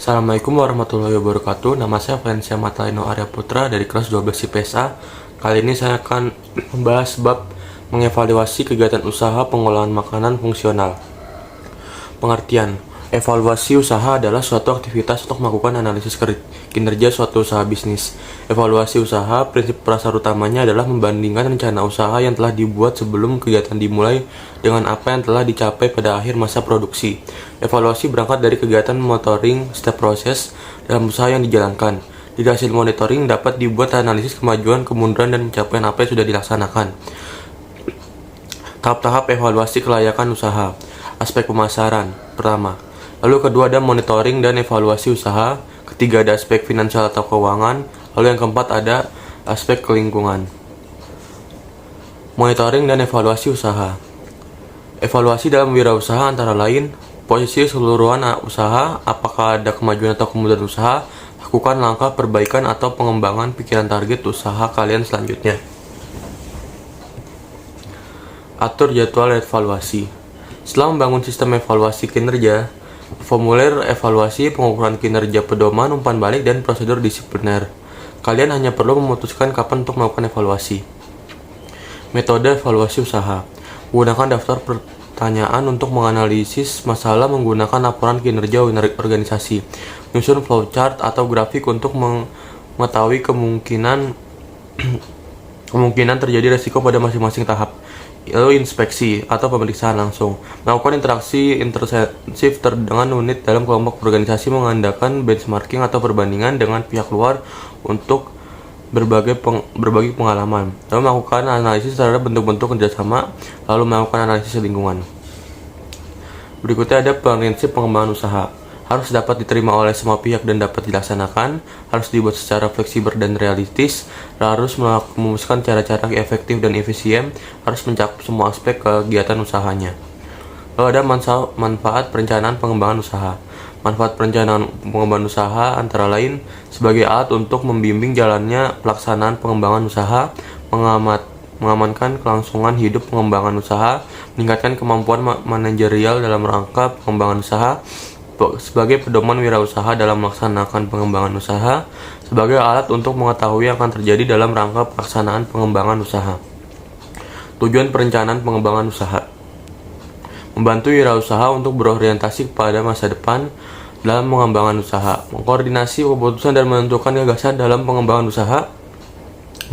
Assalamualaikum warahmatullahi wabarakatuh. Nama saya Valencia Matalino Arya Putra dari kelas 12 IPSA. Kali ini saya akan membahas bab mengevaluasi kegiatan usaha pengolahan makanan fungsional. Pengertian: evaluasi usaha adalah suatu aktivitas untuk melakukan analisis kinerja suatu usaha bisnis. Evaluasi usaha, prinsip dasar utamanya adalah membandingkan rencana usaha yang telah dibuat sebelum kegiatan dimulai dengan apa yang telah dicapai pada akhir masa produksi. Evaluasi berangkat dari kegiatan monitoring setiap proses dalam usaha yang dijalankan. Dari hasil monitoring dapat dibuat analisis kemajuan, kemunduran, dan pencapaian apa yang sudah dilaksanakan. Tahap-tahap evaluasi kelayakan usaha. Aspek pemasaran. Pertama. Lalu kedua ada monitoring dan evaluasi usaha. Ketiga ada aspek finansial atau keuangan. Lalu yang keempat ada aspek lingkungan. Monitoring dan evaluasi usaha. Evaluasi dalam wirausaha antara lain posisi keseluruhan usaha, apakah ada kemajuan atau kemunduran usaha, lakukan langkah perbaikan atau pengembangan pikiran target usaha kalian selanjutnya. Atur jadwal evaluasi. Setelah membangun sistem evaluasi kinerja, formulir evaluasi, pengukuran kinerja, pedoman, umpan balik, dan prosedur disipliner. Kalian hanya perlu memutuskan kapan untuk melakukan evaluasi. Metode evaluasi usaha. Gunakan daftar pertanyaan untuk menganalisis masalah menggunakan laporan kinerja organisasi. Menyusun flowchart atau grafik untuk mengetahui kemungkinan terjadi resiko pada masing-masing tahap. Lalu inspeksi atau pemeriksaan langsung. Melakukan interaksi intensif dengan unit dalam kelompok organisasi, mengadakan benchmarking atau perbandingan dengan pihak luar untuk berbagi pengalaman. Lalu melakukan analisis terhadap bentuk-bentuk kerjasama. Lalu melakukan analisis lingkungan. Berikutnya ada prinsip pengembangan usaha. Harus dapat diterima oleh semua pihak dan dapat dilaksanakan, harus dibuat secara fleksibel dan realistis, harus merumuskan cara-cara efektif dan efisien, harus mencakup semua aspek kegiatan usahanya. Lalu ada manfaat perencanaan pengembangan usaha. Manfaat perencanaan pengembangan usaha antara lain sebagai alat untuk membimbing jalannya pelaksanaan pengembangan usaha, mengamankan kelangsungan hidup pengembangan usaha, meningkatkan kemampuan manajerial dalam rangka pengembangan usaha, sebagai pedoman wirausaha dalam melaksanakan pengembangan usaha, sebagai alat untuk mengetahui yang akan terjadi dalam rangka pelaksanaan pengembangan usaha. Tujuan perencanaan pengembangan usaha: membantu wirausaha untuk berorientasi kepada masa depan dalam pengembangan usaha, mengkoordinasi keputusan dan menentukan gagasan dalam pengembangan usaha,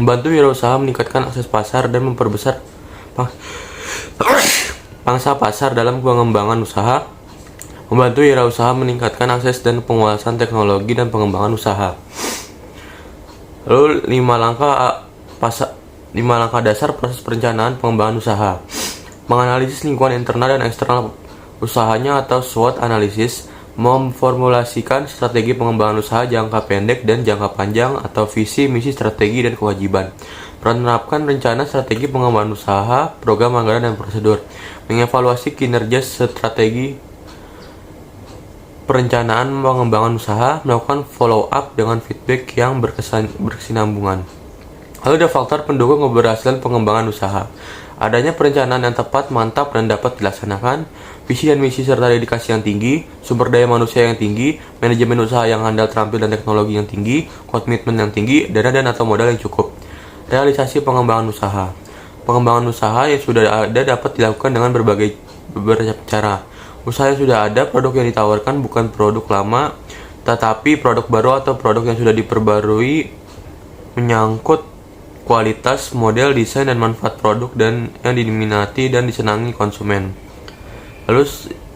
membantu wirausaha meningkatkan akses pasar dan memperbesar pangsa pasar dalam pengembangan usaha, membantu wirausaha meningkatkan akses dan penguasaan teknologi dan pengembangan usaha. Lalu 5 langkah dasar proses perencanaan pengembangan usaha. Menganalisis lingkungan internal dan eksternal usahanya atau SWOT analisis, memformulasikan strategi pengembangan usaha jangka pendek dan jangka panjang atau visi, misi, strategi, dan kewajiban. Menerapkan rencana strategi pengembangan usaha, program anggaran, dan prosedur. Mengevaluasi kinerja strategi perencanaan pengembangan usaha, melakukan follow up dengan feedback yang berkesinambungan. Lalu ada faktor pendukung keberhasilan pengembangan usaha. Adanya perencanaan yang tepat, mantap, dan dapat dilaksanakan, visi dan misi serta dedikasi yang tinggi, sumber daya manusia yang tinggi, manajemen usaha yang handal, terampil, dan teknologi yang tinggi, komitmen yang tinggi, dana dan atau modal yang cukup. Realisasi pengembangan usaha. Pengembangan usaha yang sudah ada dapat dilakukan dengan beberapa cara. Usaha yang sudah ada, produk yang ditawarkan bukan produk lama, tetapi produk baru atau produk yang sudah diperbarui, menyangkut kualitas, model, desain, dan manfaat produk dan yang diminati dan disenangi konsumen. Lalu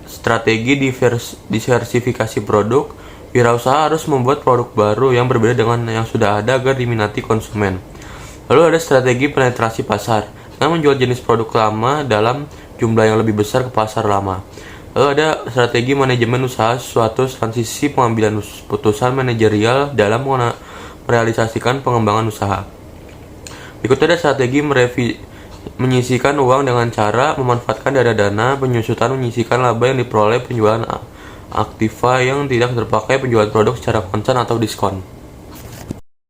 strategi diversifikasi produk. Wirausaha harus membuat produk baru yang berbeda dengan yang sudah ada agar diminati konsumen. Lalu ada strategi penetrasi pasar, dengan menjual jenis produk lama dalam jumlah yang lebih besar ke pasar lama. Lalu ada strategi manajemen usaha, suatu transisi pengambilan putusan manajerial dalam merealisasikan pengembangan usaha. Berikutnya ada strategi menyisihkan uang dengan cara memanfaatkan dana penyusutan, menyisihkan laba yang diperoleh penjualan aktiva yang tidak terpakai, penjualan produk secara kontan atau diskon.